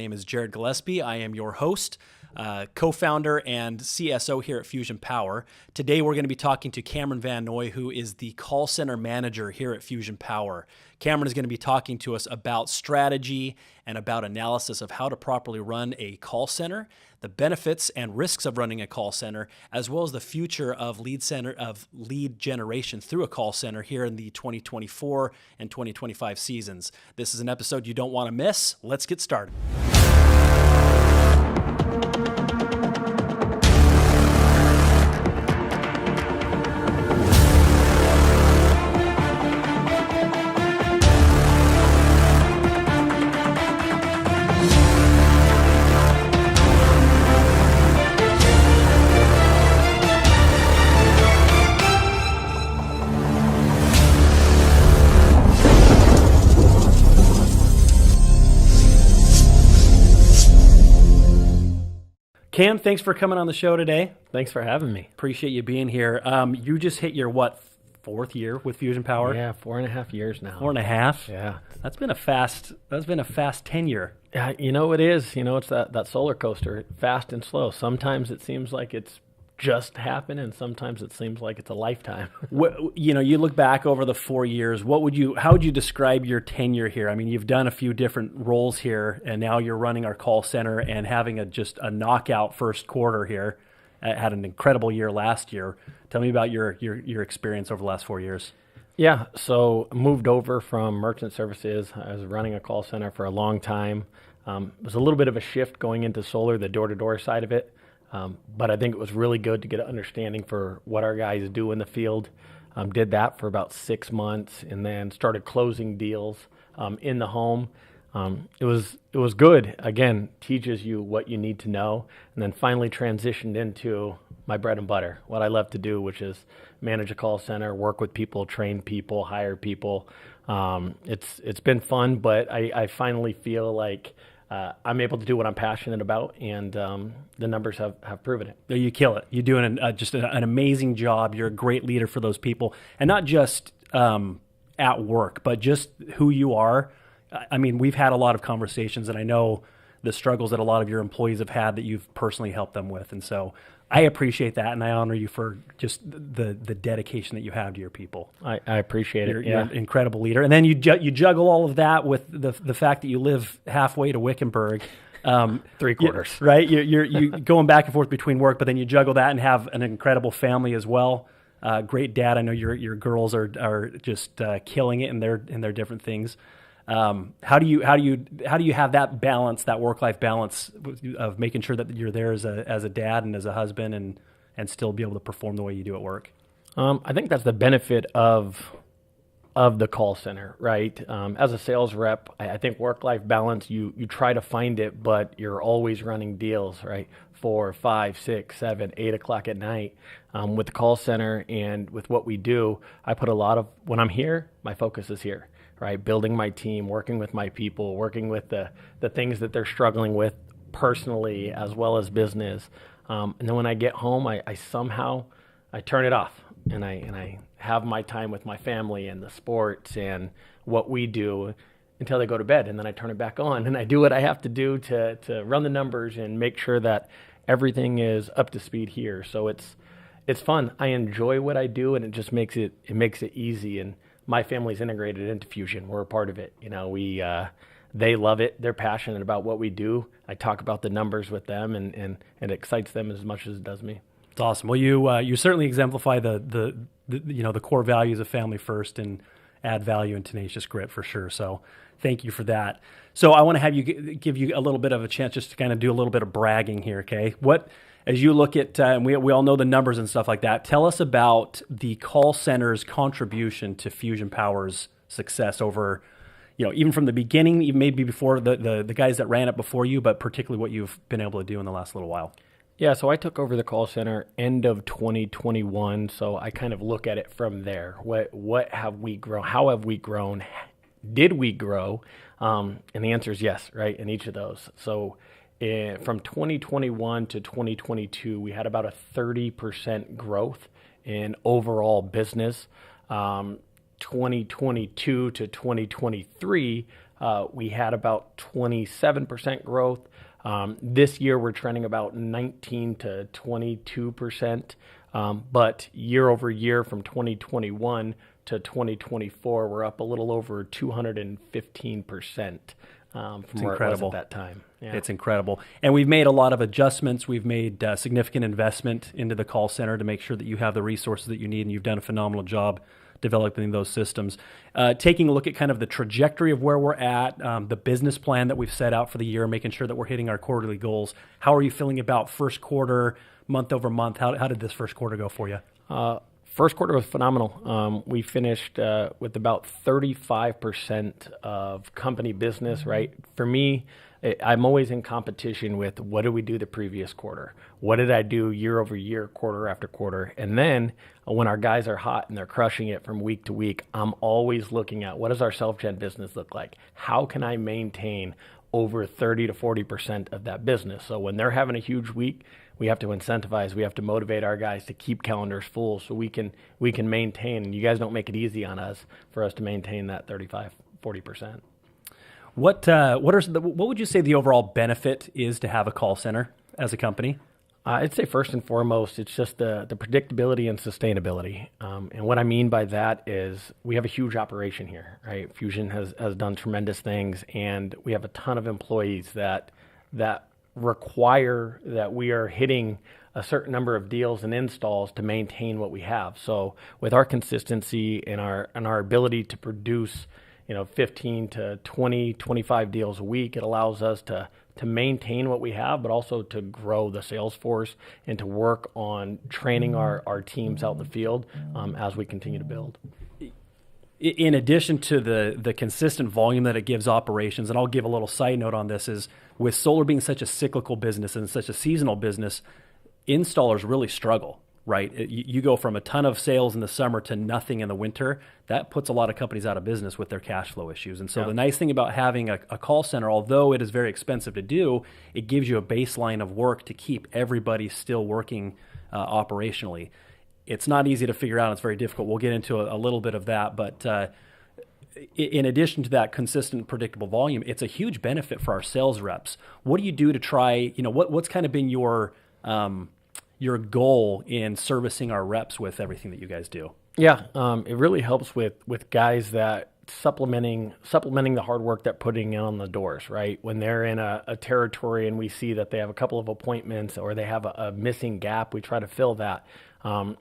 name is Jared Gillespie. I am your host, co-founder and CSO here at Fusion Power. Today we're going to be talking to Cameron Van Noy, who is the call center manager here at Fusion Power. Cameron is going to be talking to us about strategy and about analysis of how to properly run a call center, the benefits and risks of running a call center, as well as the future of lead generation through a call center here in the 2024 and 2025 seasons. This is an episode you don't want to miss. Let's get started. Cam, thanks for coming on the show today. Thanks for having me. Appreciate you being here. You just hit your, fourth year with Fusion Power? Yeah, 4.5 years now. 4.5? Yeah. That's been a fast tenure. Yeah, it is. It's that solar coaster, fast and slow. Sometimes it seems like it's just happened, and sometimes it seems like it's a lifetime. You look back over the 4 years, how would you describe your tenure here? I mean, you've done a few different roles here, and now you're running our call center and having just a knockout first quarter here. Had an incredible year last year. Tell me about your experience over the last 4 years. Yeah, so moved over from merchant services. I was running a call center for a long time. It was a little bit of a shift going into solar, the door-to-door side of it. But I think it was really good to get an understanding for what our guys do in the field. Did that for about 6 months and then started closing deals in the home. It was good. Again, teaches you what you need to know, and then finally transitioned into my bread and butter, what I love to do, which is manage a call center, work with people, train people, hire people. It's been fun, but I finally feel like I'm able to do what I'm passionate about, and the numbers have proven it. You kill it. You're doing just an amazing job. You're a great leader for those people, and not just at work, but just who you are. I mean, we've had a lot of conversations, and I know the struggles that a lot of your employees have had that you've personally helped them with, and so I appreciate that, and I honor you for just the dedication that you have to your people. I appreciate it. You're an incredible leader. And then you juggle all of that with the fact that you live halfway to Wickenburg. 3/4. Right? You're going back and forth between work, but then you juggle that and have an incredible family as well. Great dad. I know your girls are just killing it in their different things. How do you have that balance, that work-life balance of making sure that you're there as a dad and as a husband and still be able to perform the way you do at work? I think that's the benefit of the call center, right? As a sales rep, I think work-life balance, you try to find it, but you're always running deals, right? 4, 5, 6, 7, 8 o'clock at night. With the call center and with what we do, I put when I'm here, my focus is here. Right, building my team, working with my people, working with the things that they're struggling with personally as well as business. And then when I get home, I turn it off and I have my time with my family and the sports and what we do until they go to bed. And then I turn it back on and I do what I have to do to run the numbers and make sure that everything is up to speed here. So it's fun. I enjoy what I do, and it just makes it easy. And my family's integrated into Fusion. We're a part of it. They love it. They're passionate about what we do. I talk about the numbers with them, and it excites them as much as it does me. It's awesome. Well, you certainly exemplify the core values of family first and add value and tenacious grit for sure. So thank you for that. So I want to have you give you a little bit of a chance just to kind of do a little bit of bragging here. Okay, as you look at, and we all know the numbers and stuff like that, tell us about the call center's contribution to Fusion Power's success over, even from the beginning, even maybe before the guys that ran it before you, but particularly what you've been able to do in the last little while. Yeah, so I took over the call center end of 2021, so I kind of look at it from there. What have we grown? How have we grown? Did we grow? And the answer is yes, right, in each of those. So from 2021 to 2022, we had about a 30% growth in overall business. 2022 to 2023, we had about 27% growth. This year, we're trending about 19 to 22%. But year over year from 2021 to 2024, we're up a little over 215% from where it was at that time. Yeah. It's incredible. And we've made a lot of adjustments. We've made significant investment into the call center to make sure that you have the resources that you need, and you've done a phenomenal job developing those systems. Taking a look at kind of the trajectory of where we're at, the business plan that we've set out for the year, making sure that we're hitting our quarterly goals. How are you feeling about first quarter, month over month? How did this first quarter go for you? First quarter was phenomenal. We finished with about 35% of company business, right? For me, I'm always in competition with what did we do the previous quarter? What did I do year over year, quarter after quarter? And then when our guys are hot and they're crushing it from week to week, I'm always looking at what does our self-gen business look like? How can I maintain over 30 to 40% of that business? So when they're having a huge week, we have to incentivize, we have to motivate our guys to keep calendars full so we can maintain, and you guys don't make it easy on us for us to maintain that 35, 40%. What would you say the overall benefit is to have a call center as a company? I'd say first and foremost, it's just the predictability and sustainability. And what I mean by that is we have a huge operation here, right? Fusion has done tremendous things, and we have a ton of employees that require that we are hitting a certain number of deals and installs to maintain what we have. So with our consistency and our ability to produce 15 to 20, 25 deals a week, it allows us to maintain what we have, but also to grow the sales force and to work on training our teams out in the field as we continue to build. In addition to the consistent volume that it gives operations, and I'll give a little side note on this, is with solar being such a cyclical business and such a seasonal business, installers really struggle. Right, you go from a ton of sales in the summer to nothing in the winter. That puts a lot of companies out of business with their cash flow issues. And so the nice thing about having a call center, although it is very expensive to do, it gives you a baseline of work to keep everybody still working operationally. It's not easy to figure out. It's very difficult. We'll get into a little bit of that. But in addition to that consistent, predictable volume, it's a huge benefit for our sales reps. What do you do to try, what's kind of been your goal in servicing our reps with everything that you guys do? Yeah, it really helps with guys that supplementing the hard work that putting in on the doors, right? When they're in a territory and we see that they have a couple of appointments or they have a missing gap, we try to fill that.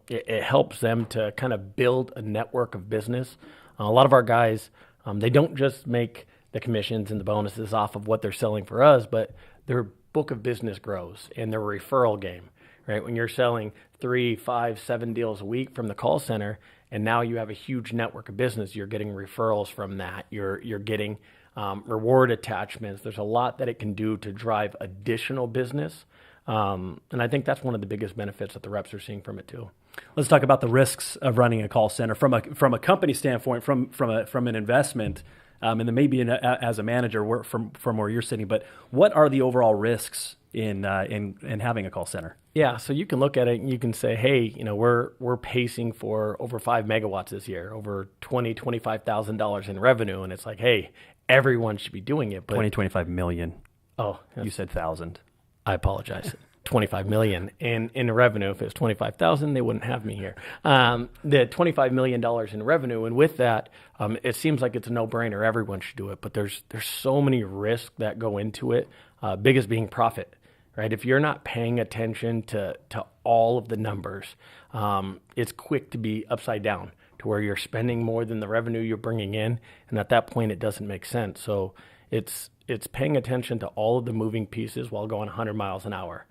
It helps them to kind of build a network of business. A lot of our guys, they don't just make the commissions and the bonuses off of what they're selling for us, but their book of business grows and their referral game. Right, when you're selling 3, 5, 7 deals a week from the call center, and now you have a huge network of business, you're getting referrals from that. You're getting reward attachments. There's a lot that it can do to drive additional business, and I think that's one of the biggest benefits that the reps are seeing from it too. Let's talk about the risks of running a call center from a company standpoint, from an investment, and then maybe as a manager from where you're sitting. But what are the overall risks in having a call center? Yeah, so you can look at it and you can say, hey, we're pacing for over 5 megawatts this year, over $25,000 in revenue, and it's like, hey, everyone should be doing it. But 25 million. Oh, you said 1,000. I apologize. 25 million in revenue. If it was 25,000, they wouldn't have me here. The $25 million in revenue, and with that, it seems like it's a no-brainer. Everyone should do it, but there's so many risks that go into it. Biggest being profit. Right, if you're not paying attention to all of the numbers, it's quick to be upside down to where you're spending more than the revenue you're bringing in, and at that point, it doesn't make sense. So it's paying attention to all of the moving pieces while going 100 miles an hour.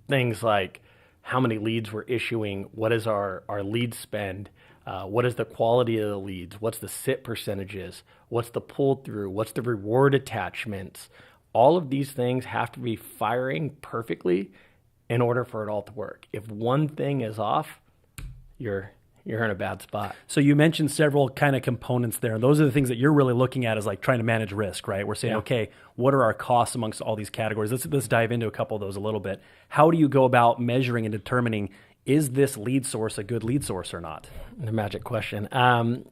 Things like how many leads we're issuing, what is our lead spend, what is the quality of the leads, what's the sit percentages, what's the pull through, what's the reward attachments. All of these things have to be firing perfectly in order for it all to work. If one thing is off, you're in a bad spot. So you mentioned several kind of components there. And those are the things that you're really looking at, is like trying to manage risk, right? We're saying, okay, what are our costs amongst all these categories? Let's dive into a couple of those a little bit. How do you go about measuring and determining, is this lead source a good lead source or not? The magic question.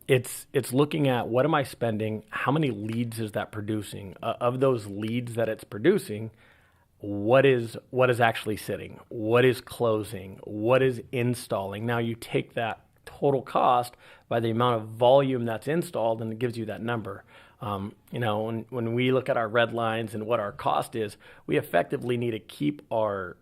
It's looking at what am I spending? How many leads is that producing? Of those leads that it's producing, what is actually sitting? What is closing? What is installing? Now you take that total cost by the amount of volume that's installed, and it gives you that number. When we look at our red lines and what our cost is, we effectively need to keep our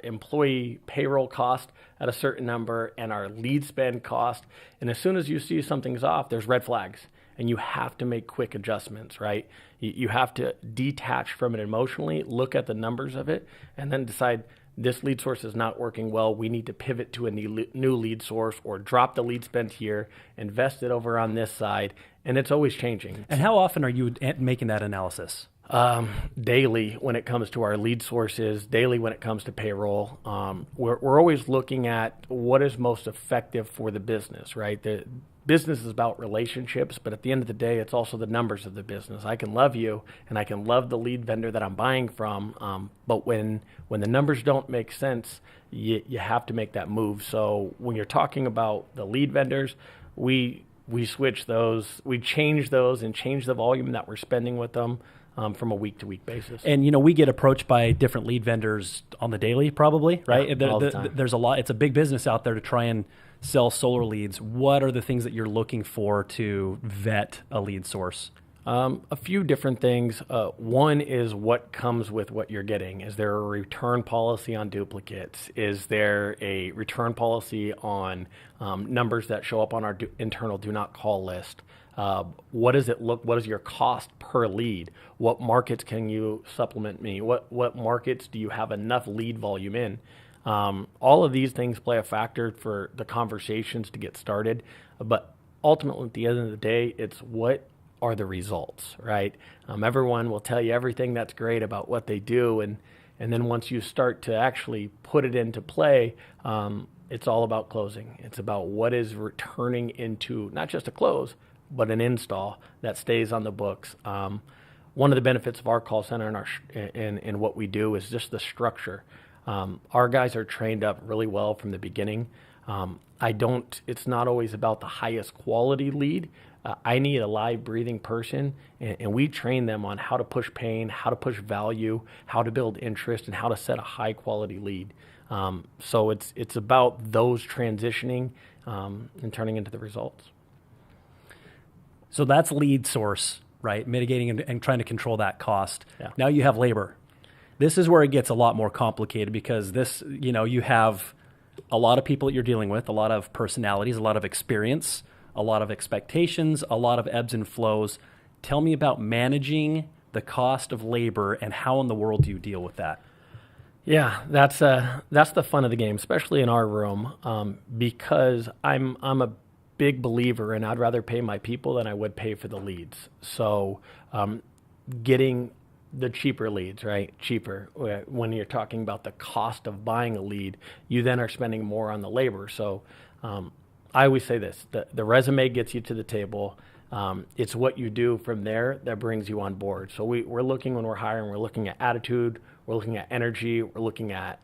employee payroll cost at a certain number and our lead spend cost. And as soon as you see something's off, there's red flags, and you have to make quick adjustments, right? You have to detach from it emotionally, look at the numbers of it, and then decide this lead source is not working well. We need to pivot to a new lead source, or drop the lead spend here, invest it over on this side, and it's always changing. And how often are you making that analysis? Daily when it comes to our lead sources, daily when it comes to payroll. We're always looking at what is most effective for the business, right? The business is about relationships, but at the end of the day, it's also the numbers of the business. I can love you and I can love the lead vendor that I'm buying from, but when the numbers don't make sense, you have to make that move. So when you're talking about the lead vendors, we switch those, we change those and change the volume that we're spending with them. From a week-to-week basis. And, we get approached by different lead vendors on the daily, probably, right? Yeah, all the time. There's a lot. It's a big business out there to try and sell solar leads. What are the things that you're looking for to vet a lead source? A few different things. One is what comes with what you're getting. Is there a return policy on duplicates? Is there a return policy on numbers that show up on our internal do not call list? What does it look? What is your cost per lead? What markets can you supplement me? What markets do you have enough lead volume in? All of these things play a factor for the conversations to get started. But ultimately, at the end of the day, it's what are the results, right? Everyone will tell you everything that's great about what they do, and then once you start to actually put it into play, it's all about closing. It's about what is returning into not just a close, but an install that stays on the books. One of the benefits of our call center and what we do is just the structure. Our guys are trained up really well from the beginning. It's not always about the highest quality lead. I need a live breathing person, and we train them on how to push pain, how to push value, how to build interest, and how to set a high quality lead. So it's about those transitioning and turning into the results. So that's lead source, right? Mitigating and trying to control that cost. Yeah. Now you have labor. This is where it gets a lot more complicated, because this, you have a lot of people that you're dealing with, a lot of personalities, a lot of experience, a lot of expectations, a lot of ebbs and flows. Tell me about managing the cost of labor, and how in the world do you deal with that? Yeah, that's the fun of the game, especially in our room, because I'm a big believer, and I'd rather pay my people than I would pay for the leads. So getting the cheaper leads, right? Cheaper. When you're talking about the cost of buying a lead, you then are spending more on the labor. So I always say this, the resume gets you to the table. It's what you do from there that brings you on board. So we're looking, when we're hiring, we're looking at attitude, we're looking at energy, we're looking at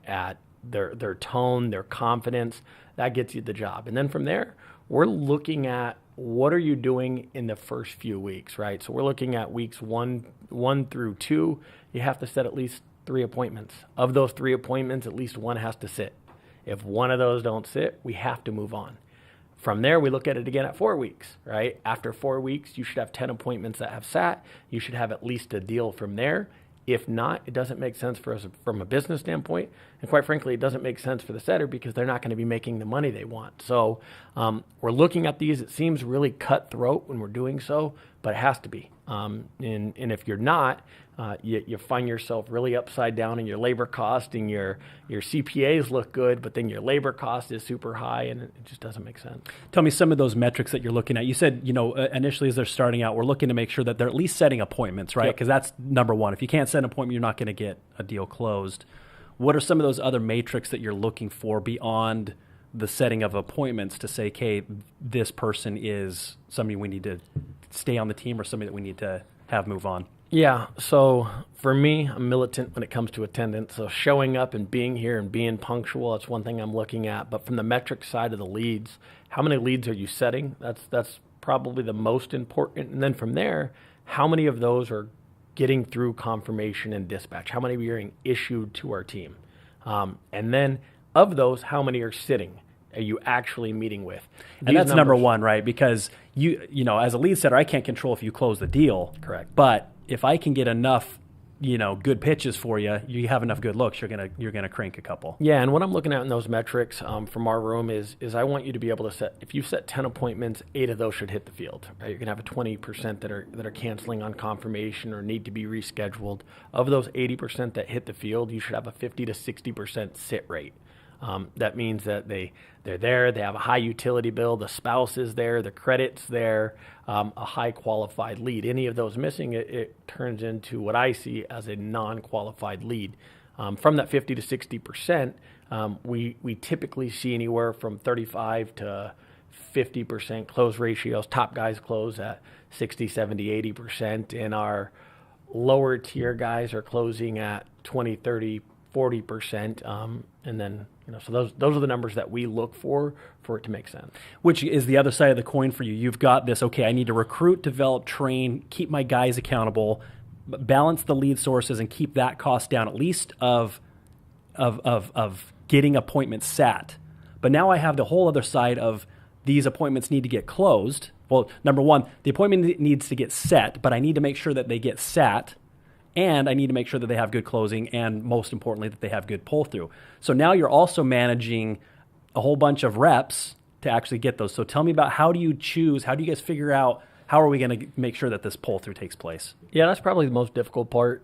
their tone, their confidence. That gets you the job. And then from there, we're looking at what are you doing in the first few weeks, right? So we're looking at weeks one through 2. You have to set at least 3 appointments. Of those 3 appointments, at least one has to sit. If one of those don't sit, we have to move on. From there, we look at it again at 4 weeks, right? After 4 weeks, you should have 10 appointments that have sat. You should have at least a deal from there. If not, it doesn't make sense for us from a business standpoint. And quite frankly, it doesn't make sense for the setter, because they're not going to be making the money they want. So we're looking at these. It seems really cutthroat when we're doing so, but it has to be. And if you're not, you find yourself really upside down in your labor cost, and your CPAs look good, but then your labor cost is super high, and it just doesn't make sense. Tell me some of those metrics that you're looking at. You said, initially as they're starting out, we're looking to make sure that they're at least setting appointments, right? Because that's number one. If you can't set an appointment, you're not going to get a deal closed. What are some of those other metrics that you're looking for beyond the setting of appointments to say, okay, this person is somebody we need to stay on the team, or somebody that we need to have move on? Yeah. So for me, I'm militant when it comes to attendance. So showing up and being here and being punctual, that's one thing I'm looking at. But from the metric side of the leads, how many leads are you setting? That's probably the most important. And then from there, how many of those are getting through confirmation and dispatch? How many are being issued to our team? And then of those, how many are sitting? Are you actually meeting with? And that's number one, right? Because you know, as a lead setter, I can't control if you close the deal. Correct. But if I can get enough, good pitches for you, you have enough good looks, you're gonna crank a couple. Yeah, and what I'm looking at in those metrics from our room is I want you to be able to set. If you set 10 appointments, 8 of those should hit the field. Right? You're gonna have a 20% that are canceling on confirmation or need to be rescheduled. Of those 80% that hit the field, you should have a 50 to 60% sit rate. That means that they're there, they have a high utility bill, the spouse is there, the credit's there, a high qualified lead. Any of those missing, it turns into what I see as a non-qualified lead. From that 50 to 60%, we typically see anywhere from 35 to 50% close ratios. Top guys close at 60, 70, 80%, and our lower tier guys are closing at 20, 30, 40%. And then, so those are the numbers that we look for it to make sense. Which is the other side of the coin for you. You've got this, okay, I need to recruit, develop, train, keep my guys accountable, balance the lead sources, and keep that cost down, at least of getting appointments sat. But now I have the whole other side of these appointments need to get closed. Well, number one, the appointment needs to get set, but I need to make sure that they get sat. And I need to make sure that they have good closing and, most importantly, that they have good pull-through. So now you're also managing a whole bunch of reps to actually get those. So tell me about how do you guys figure out how are we going to make sure that this pull-through takes place? Yeah, that's probably the most difficult part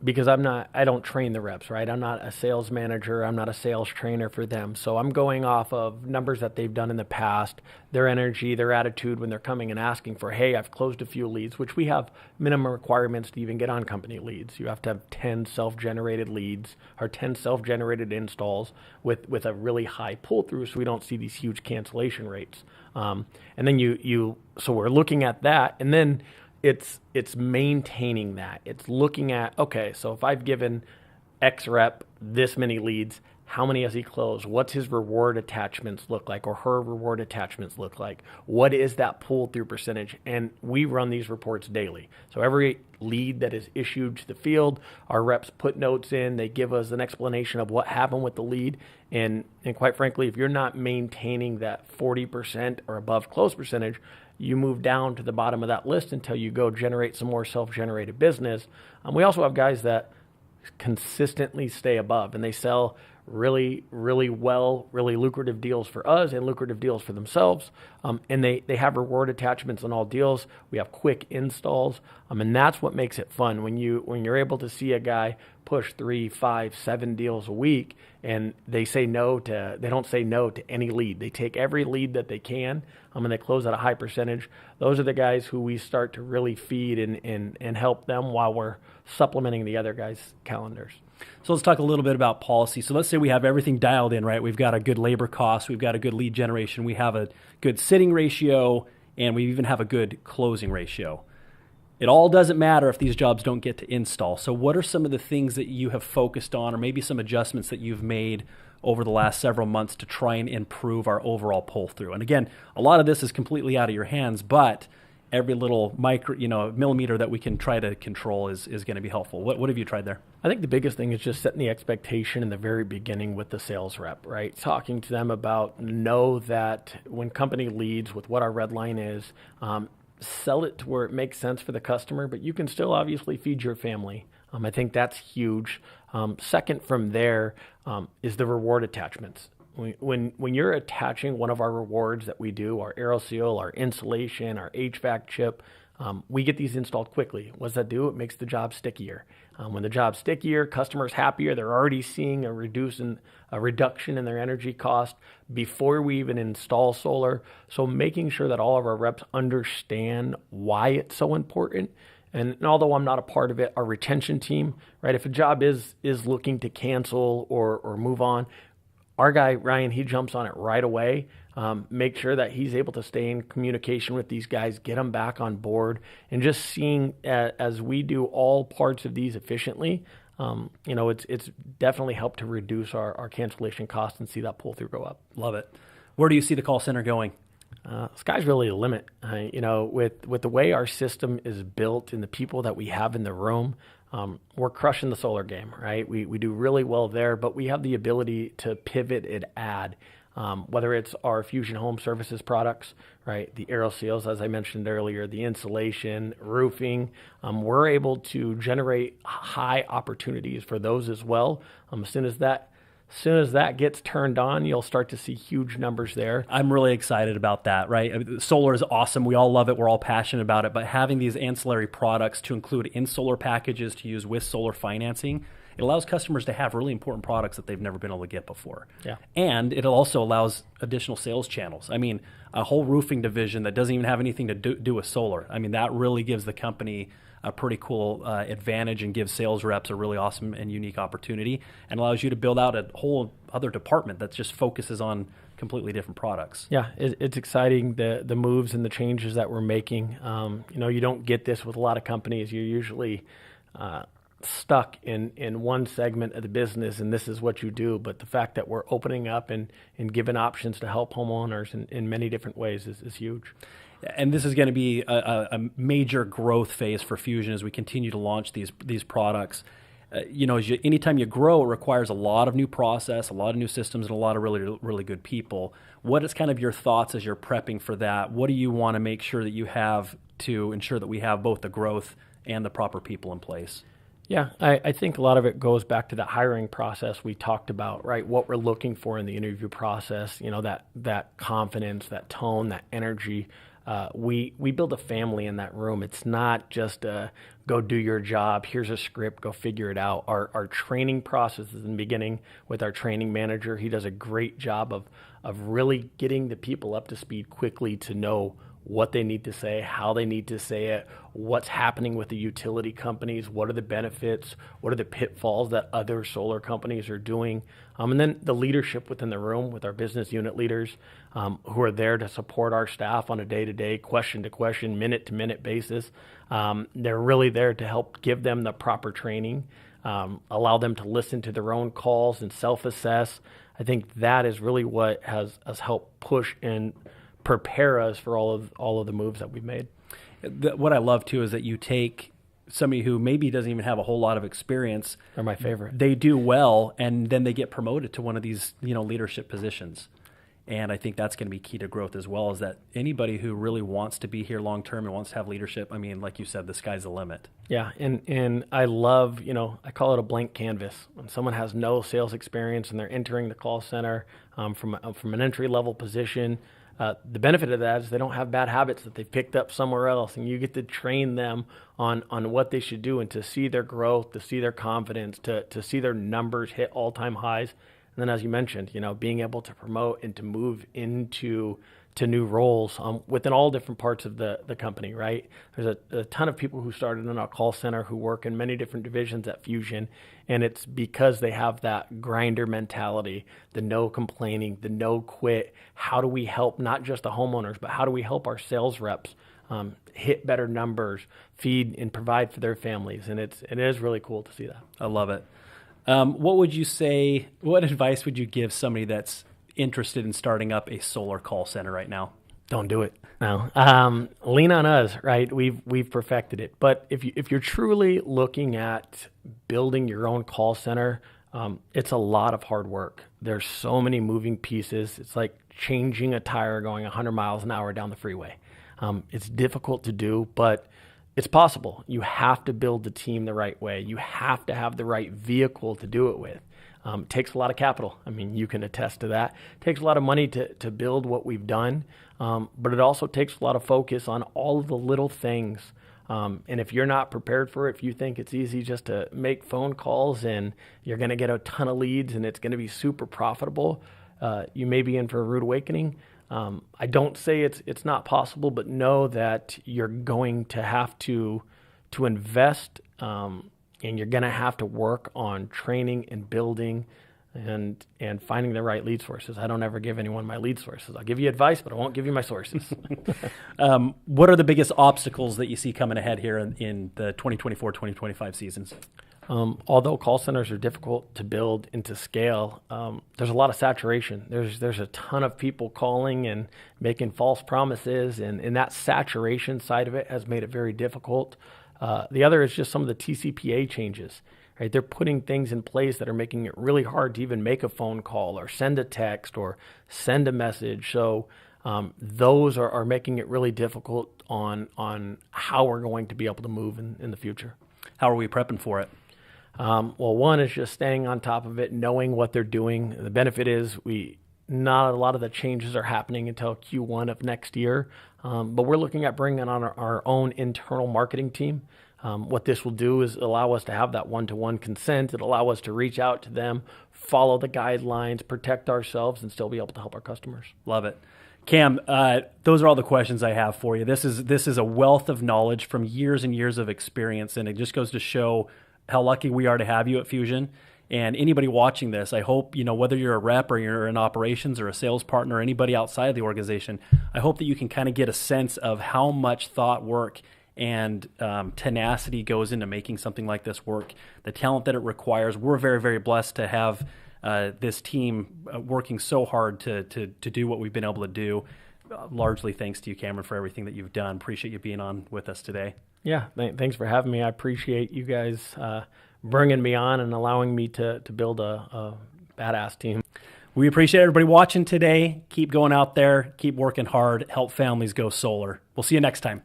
because I don't train the reps, right? I'm not a sales manager. I'm not a sales trainer for them. So I'm going off of numbers that they've done in the past, their energy, their attitude when they're coming and asking for, hey, I've closed a few leads, which we have minimum requirements to even get on company leads. You have to have 10 self-generated leads or 10 self-generated installs with a really high pull-through so we don't see these huge cancellation rates. And then so we're looking at that, and then it's maintaining that. It's looking at, okay, so if I've given X rep this many leads, how many has he closed? What's his reward attachments look like, or her reward attachments look like? What is that pull-through percentage? And we run these reports daily. So every lead that is issued to the field, our reps put notes in. They give us an explanation of what happened with the lead. And quite frankly, if you're not maintaining that 40% or above close percentage, you move down to the bottom of that list until you go generate some more self-generated business. We also have guys that consistently stay above, and they sell really, really well, really lucrative deals for us and lucrative deals for themselves. And they have reward attachments on all deals. We have quick installs. And that's what makes it fun when you're able to see a guy push 3, 5, 7 deals a week, and they don't say no to any lead. They take every lead that they can, and they close at a high percentage. Those are the guys who we start to really feed and help them while we're supplementing the other guys' calendars. So let's talk a little bit about policy. So let's say we have everything dialed in, right? We've got a good labor cost, we've got a good lead generation, we have a good sitting ratio, and we even have a good closing ratio. It all doesn't matter if these jobs don't get to install. So what are some of the things that you have focused on, or maybe some adjustments that you've made over the last several months to try and improve our overall pull-through? And again, a lot of this is completely out of your hands, but every little millimeter that we can try to control is going to be helpful. What have you tried there? I think the biggest thing is just setting the expectation in the very beginning with the sales rep, right? Talking to them about, know that when company leads with what our red line is, sell it to where it makes sense for the customer, but you can still obviously feed your family. I think that's huge. Second from there is the reward attachments. When you're attaching one of our rewards that we do, our AeroSeal, our insulation, our HVAC chip, we get these installed quickly. What does that do? It makes the job stickier. When the job's stickier, customers happier, they're already seeing a reduction in their energy cost before we even install solar. So making sure that all of our reps understand why it's so important. And although I'm not a part of it, our retention team, right? If a job is looking to cancel or move on, our guy, Ryan, he jumps on it right away. make sure that he's able to stay in communication with these guys, get them back on board, and just seeing as we do all parts of these efficiently, it's definitely helped to reduce our cancellation costs and see that pull through go up. Love it. Where do you see the call center going? Sky's really the limit. With the way our system is built and the people that we have in the room, we're crushing the solar game, right? We do really well there, but we have the ability to pivot and add, whether it's our Fusion Home Services products, right? The aero seals, as I mentioned earlier, the insulation, roofing. We're able to generate high opportunities for those as well. As soon as that gets turned on, you'll start to see huge numbers there. I'm really excited about that, right? I mean, solar is awesome. We all love it. We're all passionate about it. But having these ancillary products to include in solar packages to use with solar financing, it allows customers to have really important products that they've never been able to get before. Yeah. And it also allows additional sales channels. I mean, a whole roofing division that doesn't even have anything to do with solar. I mean, that really gives the company a pretty cool advantage and gives sales reps a really awesome and unique opportunity and allows you to build out a whole other department that just focuses on completely different products. Yeah, it's exciting, the moves and the changes that we're making. You don't get this with a lot of companies. You're usually stuck in one segment of the business, and this is what you do. But the fact that we're opening up and giving options to help homeowners in many different ways is huge. And this is going to be a major growth phase for Fusion as we continue to launch these products. Anytime you grow, it requires a lot of new process, a lot of new systems, and a lot of really, really good people. What is kind of your thoughts as you're prepping for that? What do you want to make sure that you have to ensure that we have both the growth and the proper people in place? Yeah, I think a lot of it goes back to that hiring process we talked about, right? What we're looking for in the interview process, that confidence, that tone, that energy. We build a family in that room. It's not just go do your job. Here's a script. Go figure it out. Our training process is in the beginning with our training manager. He does a great job of really getting the people up to speed quickly to know what they need to say, how they need to say it, what's happening with the utility companies, what are the benefits, what are the pitfalls that other solar companies are doing, and then the leadership within the room with our business unit leaders who are there to support our staff on a day-to-day, question-to-question, minute-to-minute basis. They're really there to help give them the proper training, allow them to listen to their own calls and self-assess. I think that is really what has helped push and prepare us for all of the moves that we've made. What I love too is that you take somebody who maybe doesn't even have a whole lot of experience. They're my favorite. They do well, and then they get promoted to one of these leadership positions. And I think that's going to be key to growth as well, is that anybody who really wants to be here long term and wants to have leadership, I mean, like you said, the sky's the limit. Yeah, and I love, I call it a blank canvas. When someone has no sales experience and they're entering the call center from an entry-level position, the benefit of that is they don't have bad habits that they've picked up somewhere else, and you get to train them on what they should do and to see their growth, to see their confidence, to see their numbers hit all-time highs. And then, as you mentioned, being able to promote and to move into new roles within all different parts of the company, right? There's a ton of people who started in our call center who work in many different divisions at Fusion, and it's because they have that grinder mentality, the no complaining, the no quit. How do we help not just the homeowners, but how do we help our sales reps hit better numbers, feed and provide for their families? And it is really cool to see that. I love it. What would you say, what advice would you give somebody that's interested in starting up a solar call center right now? Don't do it. No. Lean on us, right? We've perfected it. But if you're truly looking at building your own call center, it's a lot of hard work. There's so many moving pieces. It's like changing a tire going 100 miles an hour down the freeway. It's difficult to do, but it's possible. You have to build the team the right way. You have to have the right vehicle to do it with. It takes a lot of capital. I mean, you can attest to that. It takes a lot of money to build what we've done, but it also takes a lot of focus on all of the little things. And if you're not prepared for it, if you think it's easy just to make phone calls and you're going to get a ton of leads and it's going to be super profitable, you may be in for a rude awakening. I don't say it's not possible, but know that you're going to have to invest, and you're going to have to work on training and building and finding the right lead sources. I don't ever give anyone my lead sources. I'll give you advice, but I won't give you my sources. What are the biggest obstacles that you see coming ahead here in the 2024-2025 seasons? Although call centers are difficult to build and to scale, there's a lot of saturation. There's a ton of people calling and making false promises, and that saturation side of it has made it very difficult. The other is just some of the TCPA changes. Right? They're putting things in place that are making it really hard to even make a phone call or send a text or send a message. So those are making it really difficult on how we're going to be able to move in the future. How are we prepping for it? Well, one is just staying on top of it, knowing what they're doing. The benefit is not a lot of the changes are happening until Q1 of next year, but we're looking at bringing on our own internal marketing team. What this will do is allow us to have that one-to-one consent. It'll allow us to reach out to them, follow the guidelines, protect ourselves, and still be able to help our customers. Love it. Cam, those are all the questions I have for you. This is a wealth of knowledge from years and years of experience, and it just goes to show how lucky we are to have you at Fusion. And anybody watching this, I hope, whether you're a rep or you're in operations or a sales partner or anybody outside of the organization, I hope that you can kind of get a sense of how much thought, work, and tenacity goes into making something like this work, the talent that it requires. We're very, very blessed to have this team working so hard to do what we've been able to do, largely thanks to you, Cameron, for everything that you've done. Appreciate you being on with us today. Yeah, thanks for having me. I appreciate you guys bringing me on and allowing me to build a badass team. We appreciate everybody watching today. Keep going out there, keep working hard, help families go solar. We'll see you next time.